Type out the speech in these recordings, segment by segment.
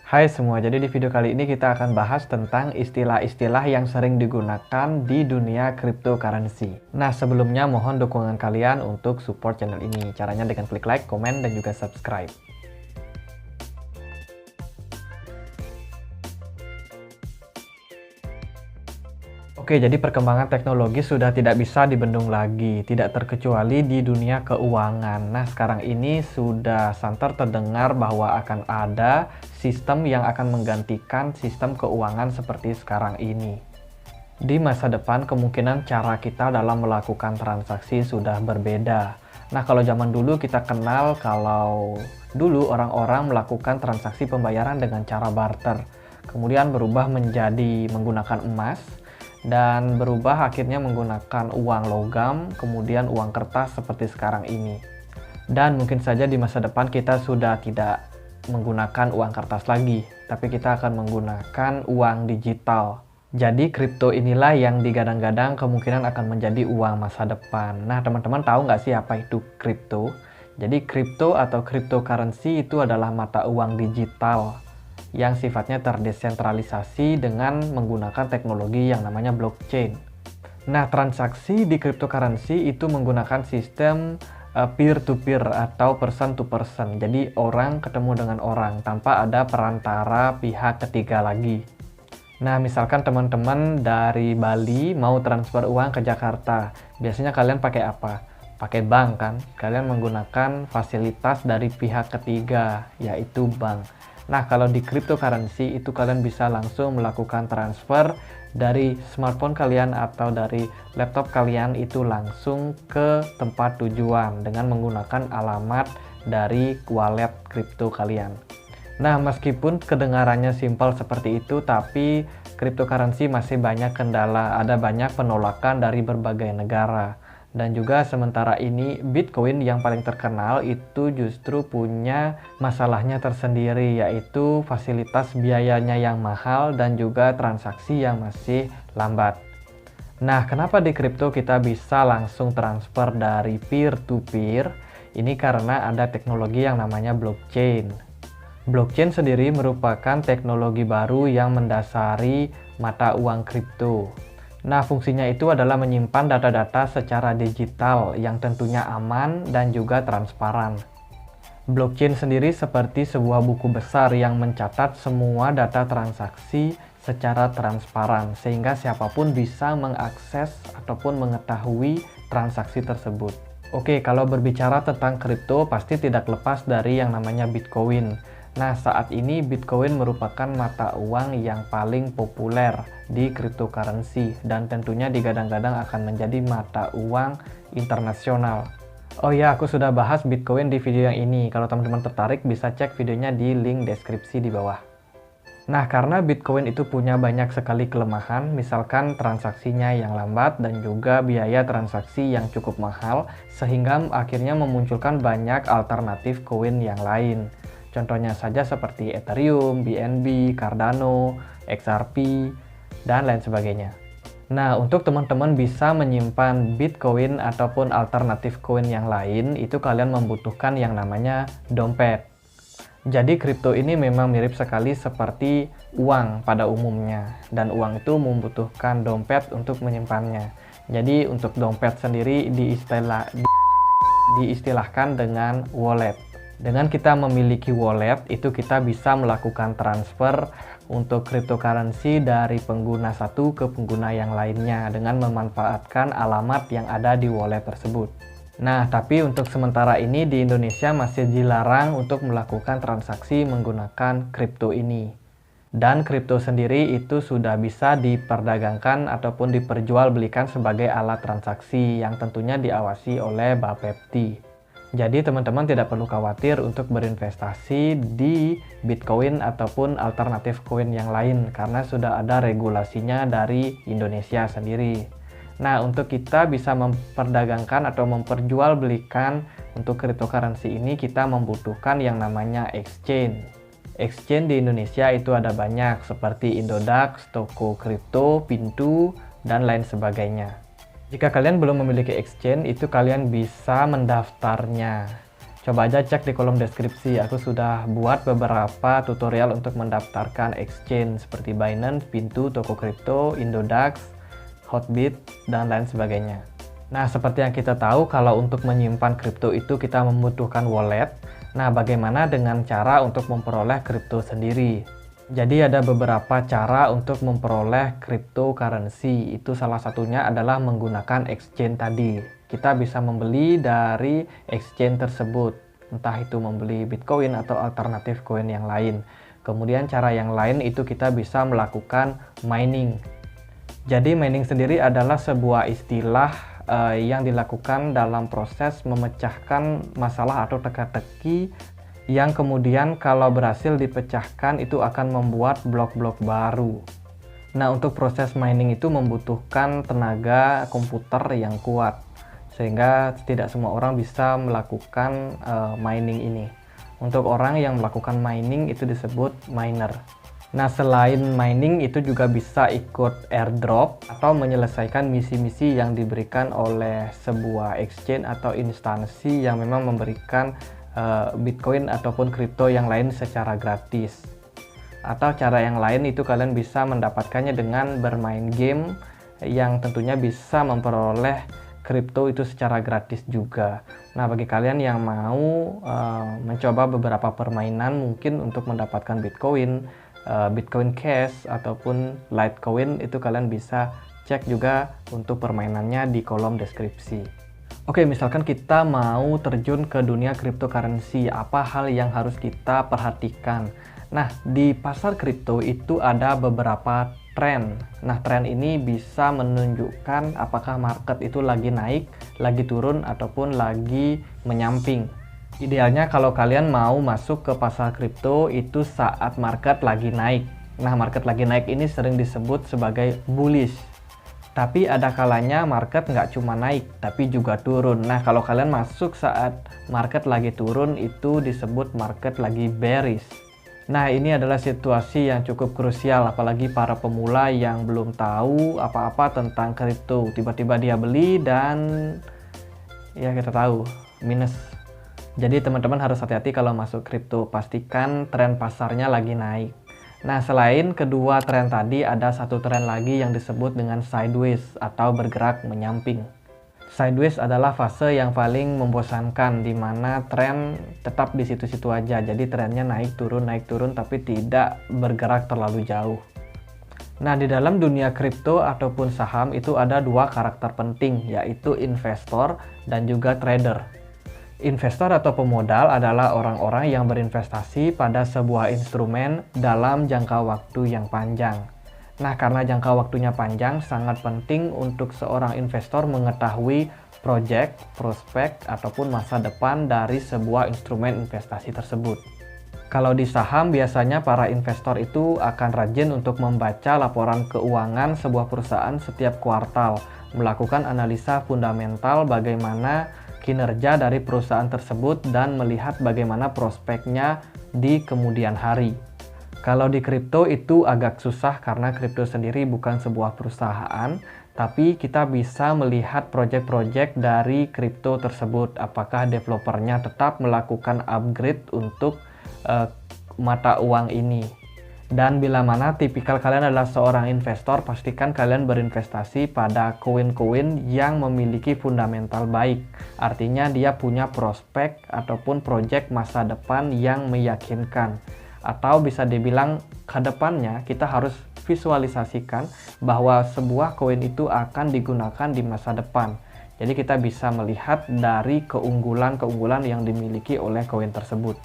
Hai semua, jadi di video kali ini kita akan bahas tentang istilah-istilah yang sering digunakan di dunia cryptocurrency. Nah, sebelumnya mohon dukungan kalian untuk support channel ini. Caranya dengan klik like, komen, dan juga subscribe. Oke, jadi perkembangan teknologi sudah tidak bisa dibendung lagi, tidak terkecuali di dunia keuangan. Nah, sekarang ini sudah santer terdengar bahwa akan ada sistem yang akan menggantikan sistem keuangan seperti sekarang ini. Di masa depan, kemungkinan cara kita dalam melakukan transaksi sudah berbeda. Nah, kalau zaman dulu kita kenal kalau dulu orang-orang melakukan transaksi pembayaran dengan cara barter, kemudian berubah menjadi menggunakan emas, dan berubah akhirnya menggunakan uang logam, kemudian uang kertas seperti sekarang ini. Dan mungkin saja di masa depan kita sudah tidak menggunakan uang kertas lagi, tapi kita akan menggunakan uang digital. Jadi kripto inilah yang digadang-gadang kemungkinan akan menjadi uang masa depan. Nah, teman-teman tahu nggak sih apa itu kripto? Jadi kripto atau cryptocurrency itu adalah mata uang digital yang sifatnya terdesentralisasi dengan menggunakan teknologi yang namanya blockchain. Nah, transaksi di cryptocurrency itu menggunakan sistem peer-to-peer atau person-to-person. Jadi orang ketemu dengan orang tanpa ada perantara pihak ketiga lagi. Nah, misalkan teman-teman dari Bali mau transfer uang ke Jakarta. Biasanya kalian pakai apa? Pakai bank kan? Kalian menggunakan fasilitas dari pihak ketiga, yaitu bank. Nah, kalau di cryptocurrency itu kalian bisa langsung melakukan transfer dari smartphone kalian atau dari laptop kalian itu langsung ke tempat tujuan dengan menggunakan alamat dari wallet kripto kalian. Nah, meskipun kedengarannya simpel seperti itu, tapi cryptocurrency masih banyak kendala, ada banyak penolakan dari berbagai negara. Dan juga sementara ini Bitcoin yang paling terkenal itu justru punya masalahnya tersendiri, yaitu fasilitas biayanya yang mahal dan juga transaksi yang masih lambat. Nah, kenapa di kripto kita bisa langsung transfer dari peer to peer? Ini karena ada teknologi yang namanya blockchain. Blockchain sendiri merupakan teknologi baru yang mendasari mata uang kripto. Nah, fungsinya itu adalah menyimpan data-data secara digital yang tentunya aman dan juga transparan. Blockchain sendiri seperti sebuah buku besar yang mencatat semua data transaksi secara transparan, sehingga siapapun bisa mengakses ataupun mengetahui transaksi tersebut. Oke, kalau berbicara tentang kripto, pasti tidak lepas dari yang namanya Bitcoin. Nah, saat ini Bitcoin merupakan mata uang yang paling populer di cryptocurrency dan tentunya digadang-gadang akan menjadi mata uang internasional. Oh ya, aku sudah bahas Bitcoin di video yang ini. Kalau teman-teman tertarik bisa cek videonya di link deskripsi di bawah. Nah, karena Bitcoin itu punya banyak sekali kelemahan, misalkan transaksinya yang lambat dan juga biaya transaksi yang cukup mahal, sehingga akhirnya memunculkan banyak alternatif koin yang lain. Contohnya saja seperti Ethereum, BNB, Cardano, XRP, dan lain sebagainya. Nah, untuk teman-teman bisa menyimpan Bitcoin ataupun alternatif koin yang lain, itu kalian membutuhkan yang namanya dompet. Jadi kripto ini memang mirip sekali seperti uang pada umumnya, dan uang itu membutuhkan dompet untuk menyimpannya. Jadi untuk dompet sendiri diistilahkan dengan wallet. Dengan kita memiliki wallet, itu kita bisa melakukan transfer untuk cryptocurrency dari pengguna satu ke pengguna yang lainnya dengan memanfaatkan alamat yang ada di wallet tersebut. Nah, tapi untuk sementara ini di Indonesia masih dilarang untuk melakukan transaksi menggunakan kripto ini. Dan kripto sendiri itu sudah bisa diperdagangkan ataupun diperjualbelikan sebagai alat transaksi yang tentunya diawasi oleh Bapepti. Jadi teman-teman tidak perlu khawatir untuk berinvestasi di Bitcoin ataupun alternatif koin yang lain karena sudah ada regulasinya dari Indonesia sendiri. Nah, untuk kita bisa memperdagangkan atau memperjualbelikan untuk cryptocurrency ini kita membutuhkan yang namanya exchange. Exchange di Indonesia itu ada banyak seperti Indodax, Toko Kripto, Pintu, dan lain sebagainya. Jika kalian belum memiliki exchange, itu kalian bisa mendaftarnya. Coba aja cek di kolom deskripsi, aku sudah buat beberapa tutorial untuk mendaftarkan exchange seperti Binance, Pintu, Toko Kripto, Indodax, Hotbit, dan lain sebagainya. Nah, seperti yang kita tahu, kalau untuk menyimpan kripto itu kita membutuhkan wallet. Nah, bagaimana dengan cara untuk memperoleh kripto sendiri? Jadi ada beberapa cara untuk memperoleh cryptocurrency. Itu salah satunya adalah menggunakan exchange tadi. Kita bisa membeli dari exchange tersebut, entah itu membeli Bitcoin atau alternatif koin yang lain. Kemudian cara yang lain itu kita bisa melakukan mining. Jadi mining sendiri adalah sebuah istilah yang dilakukan dalam proses memecahkan masalah atau teka-teki yang kemudian kalau berhasil dipecahkan itu akan membuat blok-blok baru. Nah, untuk proses mining itu membutuhkan tenaga komputer yang kuat, sehingga tidak semua orang bisa melakukan mining ini. Untuk orang yang melakukan mining itu disebut miner. Nah, selain mining itu juga bisa ikut airdrop atau menyelesaikan misi-misi yang diberikan oleh sebuah exchange atau instansi yang memang memberikan Bitcoin ataupun kripto yang lain secara gratis. Atau cara yang lain itu kalian bisa mendapatkannya dengan bermain game yang tentunya bisa memperoleh kripto itu secara gratis juga. Nah, bagi kalian yang mau mencoba beberapa permainan mungkin untuk mendapatkan Bitcoin, Bitcoin Cash ataupun Litecoin, itu kalian bisa cek juga untuk permainannya di kolom deskripsi. Oke, misalkan kita mau terjun ke dunia cryptocurrency, apa hal yang harus kita perhatikan? Nah, di pasar kripto itu ada beberapa tren. Nah, tren ini bisa menunjukkan apakah market itu lagi naik, lagi turun, ataupun lagi menyamping. Idealnya kalau kalian mau masuk ke pasar kripto itu saat market lagi naik. Nah, market lagi naik ini sering disebut sebagai bullish. Tapi ada kalanya market nggak cuma naik, tapi juga turun. Nah, kalau kalian masuk saat market lagi turun, itu disebut market lagi bearish. Nah, ini adalah situasi yang cukup krusial, apalagi para pemula yang belum tahu apa-apa tentang kripto. Tiba-tiba dia beli dan ya kita tahu, minus. Jadi teman-teman harus hati-hati kalau masuk kripto, pastikan tren pasarnya lagi naik. Nah, selain kedua tren tadi, ada satu tren lagi yang disebut dengan sideways atau bergerak menyamping. Sideways adalah fase yang paling membosankan, di mana tren tetap di situ-situ aja. Jadi trennya naik turun, tapi tidak bergerak terlalu jauh. Nah, di dalam dunia kripto ataupun saham itu ada dua karakter penting, yaitu investor dan juga trader. Investor atau pemodal adalah orang-orang yang berinvestasi pada sebuah instrumen dalam jangka waktu yang panjang. Nah, karena jangka waktunya panjang, sangat penting untuk seorang investor mengetahui proyek, prospek, ataupun masa depan dari sebuah instrumen investasi tersebut. Kalau di saham, biasanya para investor itu akan rajin untuk membaca laporan keuangan sebuah perusahaan setiap kuartal, melakukan analisa fundamental bagaimana kinerja dari perusahaan tersebut dan melihat bagaimana prospeknya di kemudian hari. Kalau di kripto itu agak susah karena kripto sendiri bukan sebuah perusahaan, tapi kita bisa melihat proyek-proyek dari kripto tersebut, apakah developernya tetap melakukan upgrade untuk mata uang ini. Dan bila mana tipikal kalian adalah seorang investor, pastikan kalian berinvestasi pada koin-koin yang memiliki fundamental baik. Artinya dia punya prospek ataupun proyek masa depan yang meyakinkan. Atau bisa dibilang ke depannya kita harus visualisasikan bahwa sebuah koin itu akan digunakan di masa depan. Jadi kita bisa melihat dari keunggulan-keunggulan yang dimiliki oleh koin tersebut.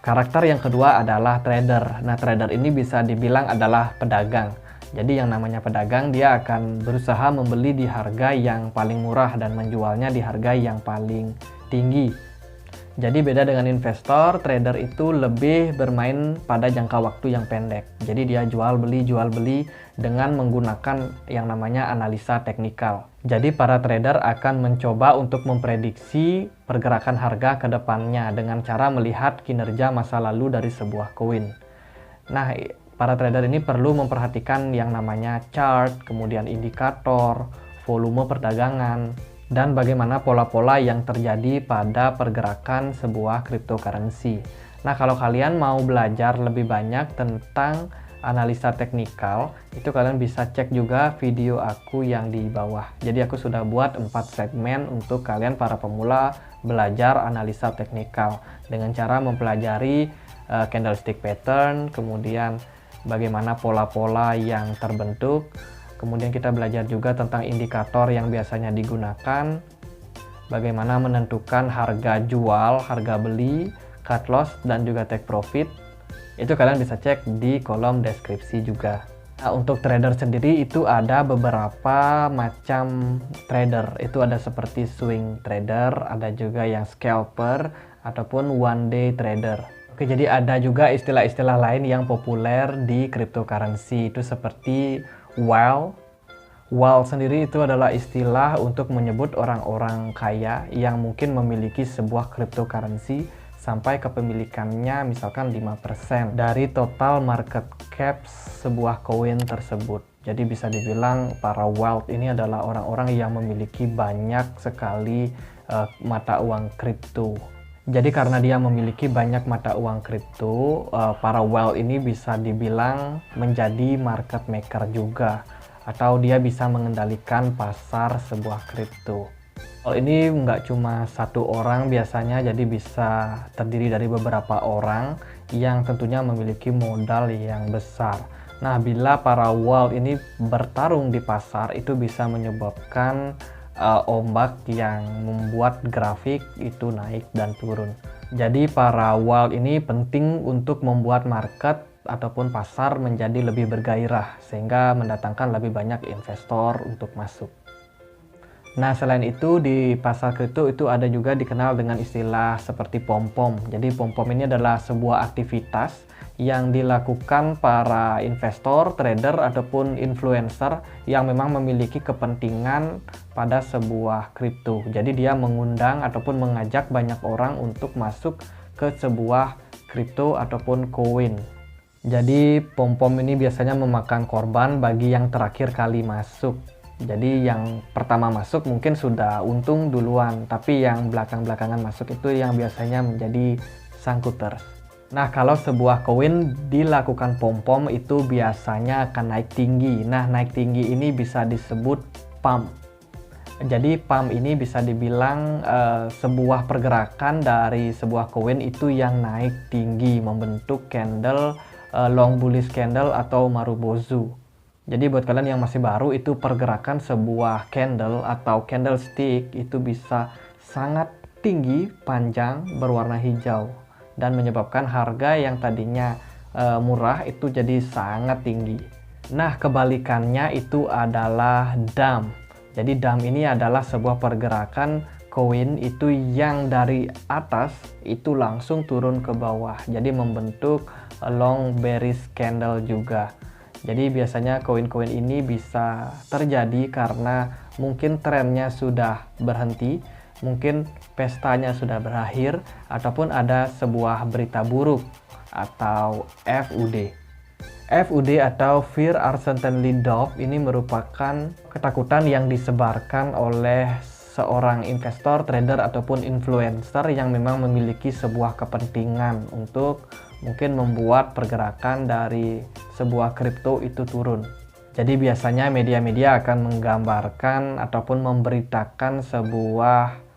Karakter yang kedua adalah trader. Nah, trader ini bisa dibilang adalah pedagang. Jadi yang namanya pedagang, dia akan berusaha membeli di harga yang paling murah dan menjualnya di harga yang paling tinggi. Jadi beda dengan investor, trader itu lebih bermain pada jangka waktu yang pendek. Jadi dia jual beli dengan menggunakan yang namanya analisa teknikal. Jadi para trader akan mencoba untuk memprediksi pergerakan harga ke depannya dengan cara melihat kinerja masa lalu dari sebuah koin. Nah, para trader ini perlu memperhatikan yang namanya chart, kemudian indikator, volume perdagangan, dan bagaimana pola-pola yang terjadi pada pergerakan sebuah cryptocurrency. Nah, kalau kalian mau belajar lebih banyak tentang analisa teknikal, itu kalian bisa cek juga video aku yang di bawah. Jadi aku sudah buat 4 segmen untuk kalian para pemula belajar analisa teknikal dengan cara mempelajari candlestick pattern, kemudian bagaimana pola-pola yang terbentuk. Kemudian kita belajar juga tentang indikator yang biasanya digunakan, bagaimana menentukan harga jual, harga beli, cut loss, dan juga take profit. Itu kalian bisa cek di kolom deskripsi juga. Nah, untuk trader sendiri itu ada beberapa macam trader. Itu ada seperti swing trader, ada juga yang scalper, ataupun one day trader. Oke, jadi ada juga istilah-istilah lain yang populer di cryptocurrency. Itu seperti whale. Whale sendiri itu adalah istilah untuk menyebut orang-orang kaya yang mungkin memiliki sebuah cryptocurrency sampai kepemilikannya misalkan 5% dari total market cap sebuah koin tersebut. Jadi bisa dibilang para wealth ini adalah orang-orang yang memiliki banyak sekali mata uang kripto. Jadi karena dia memiliki banyak mata uang kripto, para wealth ini bisa dibilang menjadi market maker juga, atau dia bisa mengendalikan pasar sebuah kripto. Kalau ini nggak cuma satu orang biasanya, jadi bisa terdiri dari beberapa orang yang tentunya memiliki modal yang besar. Nah, bila para wealth ini bertarung di pasar, itu bisa menyebabkan ombak yang membuat grafik itu naik dan turun. Jadi para wealth ini penting untuk membuat market ataupun pasar menjadi lebih bergairah sehingga mendatangkan lebih banyak investor untuk masuk. Nah, selain itu di pasar kripto itu ada juga dikenal dengan istilah seperti pom-pom. Jadi pom-pom ini adalah sebuah aktivitas yang dilakukan para investor, trader, ataupun influencer yang memang memiliki kepentingan pada sebuah kripto. Jadi dia mengundang ataupun mengajak banyak orang untuk masuk ke sebuah kripto ataupun koin. Jadi pom-pom ini biasanya memakan korban bagi yang terakhir kali masuk. Jadi yang pertama masuk mungkin sudah untung duluan, tapi yang belakang-belakangan masuk itu yang biasanya menjadi sangkuters. Nah, kalau sebuah koin dilakukan pom-pom itu biasanya akan naik tinggi. Nah, naik tinggi ini bisa disebut pump. Jadi pump ini bisa dibilang sebuah pergerakan dari sebuah koin itu yang naik tinggi membentuk candle, long bullish candle atau marubozu. Jadi buat kalian yang masih baru, itu pergerakan sebuah candle atau candlestick itu bisa sangat tinggi, panjang, berwarna hijau dan menyebabkan harga yang tadinya murah itu jadi sangat tinggi. Nah, kebalikannya itu adalah dump. Jadi dump ini adalah sebuah pergerakan koin itu yang dari atas itu langsung turun ke bawah. Jadi membentuk long bearish candle juga. Jadi biasanya koin-koin ini bisa terjadi karena mungkin trennya sudah berhenti, mungkin pestanya sudah berakhir, ataupun ada sebuah berita buruk atau FUD. FUD atau Fear Uncertainty Doubt ini merupakan ketakutan yang disebarkan oleh seorang investor, trader, ataupun influencer yang memang memiliki sebuah kepentingan untuk mungkin membuat pergerakan dari sebuah kripto itu turun. Jadi biasanya media-media akan menggambarkan ataupun memberitakan sebuah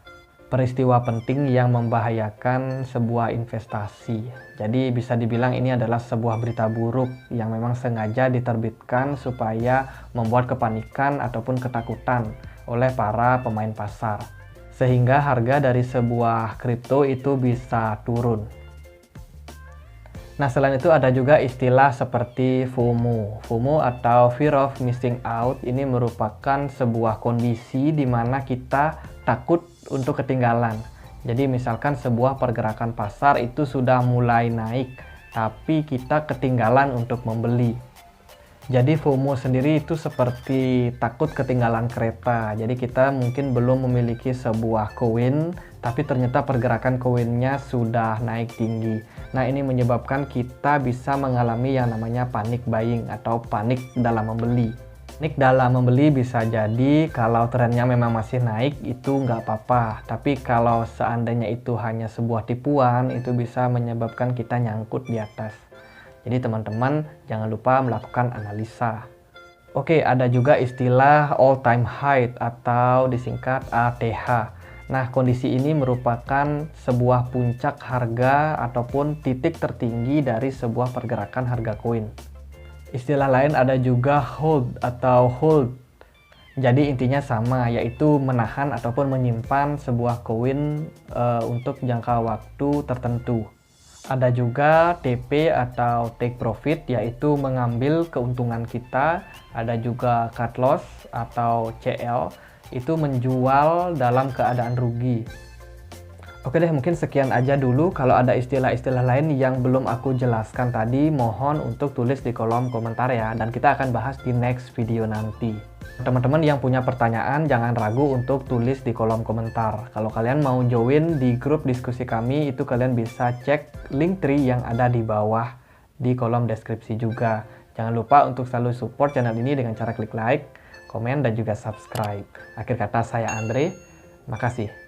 peristiwa penting yang membahayakan sebuah investasi. Jadi bisa dibilang ini adalah sebuah berita buruk yang memang sengaja diterbitkan supaya membuat kepanikan ataupun ketakutan oleh para pemain pasar, sehingga harga dari sebuah kripto itu bisa turun. Nah, selain itu ada juga istilah seperti FOMO. FOMO atau Fear of Missing Out ini merupakan sebuah kondisi di mana kita takut untuk ketinggalan. Jadi misalkan sebuah pergerakan pasar itu sudah mulai naik, tapi kita ketinggalan untuk membeli. Jadi FOMO sendiri itu seperti takut ketinggalan kereta. Jadi kita mungkin belum memiliki sebuah koin, tapi ternyata pergerakan koinnya sudah naik tinggi. Nah, ini menyebabkan kita bisa mengalami yang namanya panic buying atau panik dalam membeli. Teknik dalam membeli bisa jadi kalau trennya memang masih naik itu nggak apa-apa. Tapi kalau seandainya itu hanya sebuah tipuan, itu bisa menyebabkan kita nyangkut di atas. Jadi teman-teman jangan lupa melakukan analisa. Oke, ada juga istilah all time high atau disingkat ATH. Nah, kondisi ini merupakan sebuah puncak harga ataupun titik tertinggi dari sebuah pergerakan harga koin. Istilah lain ada juga hold atau hold. Jadi intinya sama, yaitu menahan ataupun menyimpan sebuah koin untuk jangka waktu tertentu. Ada juga TP atau take profit, yaitu mengambil keuntungan kita. Ada juga cut loss atau CL, itu menjual dalam keadaan rugi. Oke deh, mungkin sekian aja dulu. Kalau ada istilah-istilah lain yang belum aku jelaskan tadi, mohon untuk tulis di kolom komentar ya. Dan kita akan bahas di next video nanti. Teman-teman yang punya pertanyaan, jangan ragu untuk tulis di kolom komentar. Kalau kalian mau join di grup diskusi kami, itu kalian bisa cek link tree yang ada di bawah di kolom deskripsi juga. Jangan lupa untuk selalu support channel ini dengan cara klik like, komen, dan juga subscribe. Akhir kata, saya Andre. Makasih.